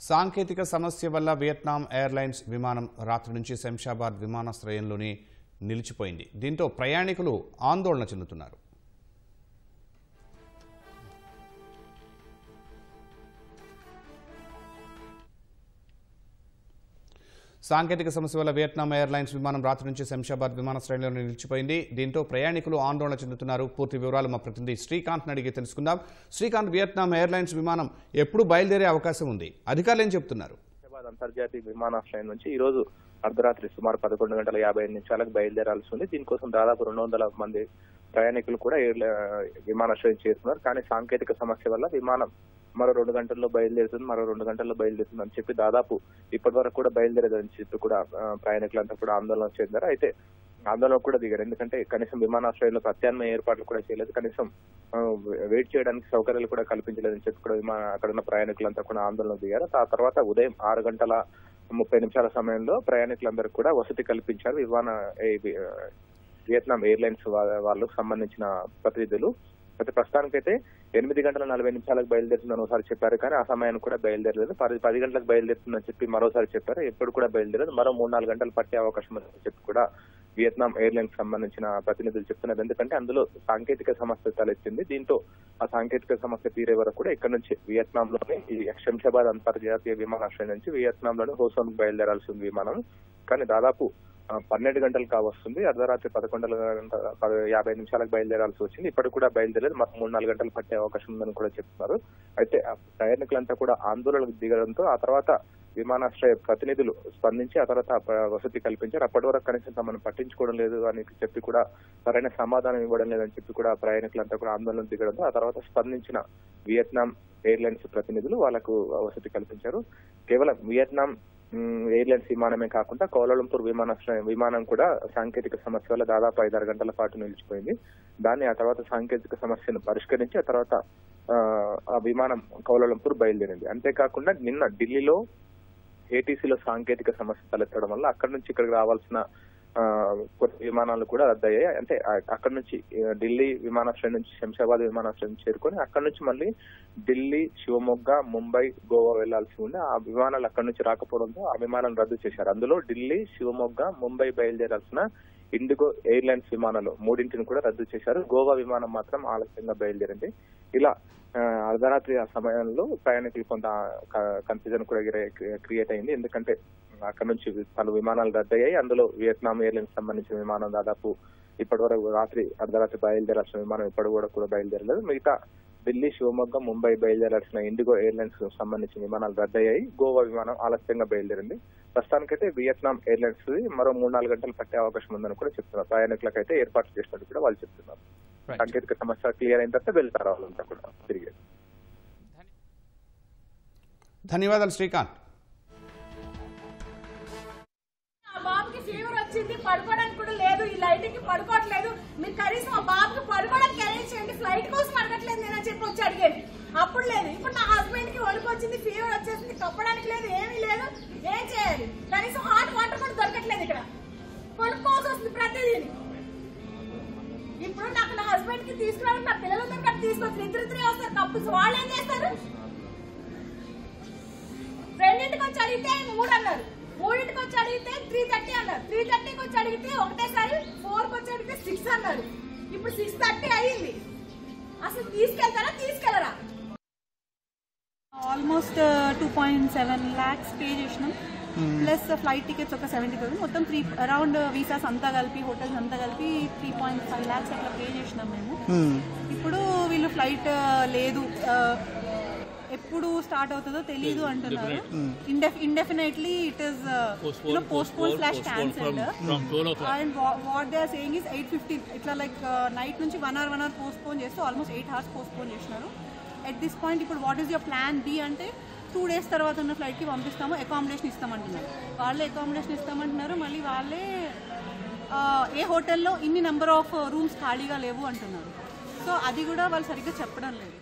సాంకేతిక సమస్య వల్ల వియత్నాం ఎయిర్లైన్స్ విమానం రాత్రి నుంచి శంషాబాద్ విమానాశ్రయంలోనే నిలిచిపోయింది. దీంతో ప్రయాణికులు ఆందోళన చెందుతున్నారు. సాంకేతిక సమస్య వల్ల వియత్నాం ఎయిర్లైన్స్ విమానం రాత్రి నుంచి శంషాబాద్ విమానాశ్రయంలో నిలిచిపోయింది. దీంతో ప్రయాణికులు ఆందోళన చెందుతున్నారు. పూర్తి వివరాలు మా ప్రతినిధి శ్రీకాంత్ అడిగి తెలుసుకుందాం. శ్రీకాంత్, వియత్నాం ఎయిర్లైన్స్ విమానం ఎప్పుడు బయలుదేరే అవకాశం ఉంది? అధికారులు ఏం చెప్తున్నారు? శంషాబాద్ అంతర్జాతీయ విమానాశ్రయం నుంచి ఈ రోజు అర్ధరాత్రి సుమారు 11:55 బయలుదేరాల్సి ఉంది. దీనికోసం దాదాపు 200 మంది ప్రయాణికులు కూడా విమానాశ్రయం చేరుతున్నారు. కానీ సాంకేతిక సమస్య వల్ల విమానం మరో 2 గంటల్లో బయలుదేరుతుంది, మరో 2 గంటల్లో బయలుదేరుతుంది అని చెప్పి దాదాపు ఇప్పటి వరకు కూడా బయలుదేరేదని చెప్పి కూడా ప్రయాణికులంతా కూడా ఆందోళన చెందారు. అయితే ఆందోళన కూడా దిగారు. ఎందుకంటే కనీసం విమానాశ్రయంలో ప్రత్యామ్నాయ ఏర్పాట్లు కూడా చేయలేదు, కనీసం వెయిట్ చేయడానికి సౌకర్యాలు కూడా కల్పించలేదని చెప్పి కూడా అక్కడ ఉన్న ప్రయాణికులంతా కూడా ఆందోళన దిగారు. ఆ తర్వాత ఉదయం 6:30 సమయంలో ప్రయాణికులందరికీ కూడా వసతి కల్పించారు వియత్నాం ఎయిర్లైన్స్ వాళ్ళకు సంబంధించిన ప్రతినిధులు. అయితే ప్రస్తుతానికైతే 8:40 బయలుదేరుతుందని ఒకసారి చెప్పారు, కానీ ఆ సమయానికి కూడా బయలుదేరలేదు. 10 గంటలకు బయలుదేరుతుందని చెప్పి మరోసారి చెప్పారు, ఎప్పుడు కూడా బయలుదేరలేదు. మరో 3-4 గంటలు పట్టే అవకాశం ఉందని చెప్పి కూడా వియత్నాం ఎయిర్లైన్స్ సంబంధించిన ప్రతినిధులు చెప్తున్నారు. ఎందుకంటే అందులో సాంకేతిక సమస్య తలెత్తింది. దీంతో ఆ సాంకేతిక సమస్య తీరే వరకు కూడా ఇక్కడ నుంచి వియత్నాంలోని శంషాబాద్ అంతర్జాతీయ విమానాశ్రయం నుంచి వియత్నాంలోని హోసోన్కు బయలుదేరాల్సి ఉంది విమానం. కానీ దాదాపు 12 గంటలు కావస్తుంది. అర్ధరాత్రి 11:50 బయలుదేరాల్సి వచ్చింది. ఇప్పటికి కూడా బయలుదేరలేదు. మాకు 3-4 గంటలు పట్టే అవకాశం ఉందని కూడా చెప్తున్నారు. అయితే ప్రయాణికులంతా కూడా ఆందోళనకు దిగడంతో ఆ తర్వాత విమానాశ్రయ ప్రతినిధులు స్పందించి ఆ తర్వాత వసతి కల్పించారు. అప్పటి వరకు కనీసం తమను పట్టించుకోవడం లేదు అని చెప్పి కూడా సరైన సమాధానం ఇవ్వడం లేదని చెప్పి కూడా ప్రయాణికులంతా కూడా ఆందోళన దిగడంతో ఆ తర్వాత స్పందించిన వియత్నాం ఎయిర్లైన్స్ ప్రతినిధులు వాళ్ళకు వసతి కల్పించారు. కేవలం వియత్నాం ఎయిర్లైన్స్ విమానమే కాకుండా కౌలాలంపూర్ విమానం కూడా సాంకేతిక సమస్య వల్ల దాదాపు 5-6 గంటల పాటు నిలిచిపోయింది. దాన్ని ఆ తర్వాత సాంకేతిక సమస్యను పరిష్కరించి ఆ తర్వాత ఆ విమానం కౌలాలంపూర్ బయలుదేరింది. అంతేకాకుండా నిన్న ఢిల్లీలో ఏటీసీలో సాంకేతిక సమస్య తలెత్తడం వల్ల అక్కడి నుంచి ఇక్కడికి రావాల్సిన కొత్త విమానాలు కూడా రద్దయ్యాయి. అంటే అక్కడ నుంచి ఢిల్లీ విమానాశ్రయం నుంచి శంషాబాద్ విమానాశ్రయం చేరుకొని అక్కడ నుంచి మళ్ళీ ఢిల్లీ, శివమొగ్గ, ముంబై, గోవా వెళ్లాల్సి ఉండే ఆ విమానాలు అక్కడి నుంచి రాకపోవడంతో ఆ విమానాలను రద్దు చేశారు. అందులో ఢిల్లీ, శివమొగ్గ, ముంబై బయలుదేరాల్సిన ఇండిగో ఎయిర్లైన్స్ విమానాలు 3 కూడా రద్దు చేశారు. గోవా విమానం మాత్రం ఆలస్యంగా బయలుదేరింది. ఇలా అర్ధరాత్రి ఆ సమయంలో ప్రయాణికులు కొంత కన్ఫ్యూజన్ కూడా క్రియేట్ అయింది. ఎందుకంటే అక్కడ నుంచి పలు విమానాలు రద్దయ్యాయి. అందులో వియత్నాం ఎయిర్లైన్స్ సంబంధించిన విమానం దాదాపు ఇప్పటి వరకు అర్ధరాత్రి బయలుదేరాల్సిన విమానం ఇప్పటి కూడా బయలుదేరలేదు. మిగతా ఢిల్లీ, శివమొగ్గ, ముంబై బయలుదేరాల్సిన ఇండిగో ఎయిర్లైన్స్ సంబంధించిన విమానాలు రద్దయ్యాయి. గోవా విమానం ఆలస్యంగా బయలుదేరింది. ప్రస్తుతానికైతే వియత్నాం ఎయిర్లైన్స్ మరో 3-4 గంటలు పట్టే అవకాశం ఉందని కూడా చెప్తున్నారు. ప్రయాణికులకైతే ఏర్పాట్లు చేసినట్టు కూడా వాళ్ళు చెప్తున్నారు. సాంకేతిక సమస్య క్లియర్ అయిన తర్వాత వెళ్తారు వాళ్ళంతా కూడా తిరిగి. ధన్యవాదాలు శ్రీకాంత్. ఫీవర్ వచ్చింది, పడుకోవడానికి కూడా లేదు, ఈ లైటింగ్ పడుకోవట్లేదు, మీరు కనీసం ఆ బాబుకి పడుకోవడానికి అరేంజ్ చేయండి, ఫ్లైట్ కోసం అడగట్లేదు నేను చెప్పి వచ్చి అడిగేది. అప్పుడు లేదు. ఇప్పుడు నా హస్బెండ్ కి వణుకు వచ్చింది, ఫీవర్ వచ్చేసింది, కప్పడానికి లేదు, ఏమీ లేదు, ఏం చేయాలి? కనీసం హాట్ వాటర్ కూడా దొరకట్లేదు. ఇక్కడ కొనుక్కోవాల్సి వస్తుంది ప్రతిదీ. ఇప్పుడు నాకు నా హస్బెండ్ కి తీసుకురావాలి, నా పిల్లలతో కూడా తీసుకొచ్చి ఇద్దరు వస్తారు కప్పుల్స్. వాళ్ళు ఏం చేస్తారు? రెండింటికి వచ్చి అడిగితే 3 అన్నారు, 3ంటికి వచ్చి అడిగితే 3:30 అన్నారు, 3:30కి వచ్చి అడిగితే ఒకటేసారి 4కి వచ్చి అడిగితే 6 అన్నారు. ఇప్పుడు 6:30 అయ్యింది. అసలు తీసుకెళ్తారా తీసుకెళ్లరా? ఆల్మోస్ట్ 2.7 lakhs పే చేసినాం. ప్లస్ ఫ్లైట్ టికెట్స్ ఒక 70,000, మొత్తం అరౌండ్ వీసాస్ అంతా కలిపి హోటల్స్ అంతా కలిపి 3.5 lakhs అట్లా పే చేసినాం మేము. ఇప్పుడు వీళ్ళు ఫ్లైట్ లేదు, ఎప్పుడు స్టార్ట్ అవుతుందో తెలియదు అంటున్నారు. Indefinitely it is postpone cancelled. And what they are saying is 8:15 ఇట్లా లైక్ నైట్ నుంచి 1 hour పోస్ట్పోన్ చేస్తూ ఆల్మోస్ట్ 8 hours పోస్ట్పోన్ చేసినారు. ఎట్ దిస్ పాయింట్ ఇప్పుడు what is your plan B అంటే 2 days తర్వాత ఉన్న ఫ్లైట్కి పంపిస్తాము, అకామిడేషన్ ఇస్తామంటున్నారు. వాళ్ళే అకామిడేషన్ ఇస్తామంటున్నారు, మళ్ళీ వాళ్ళే ఏ హోటల్లో ఇన్ని నెంబర్ ఆఫ్ రూమ్స్ ఖాళీగా లేవు అంటున్నారు. సో అది కూడా వాళ్ళు సరిగ్గా చెప్పడం లేదు.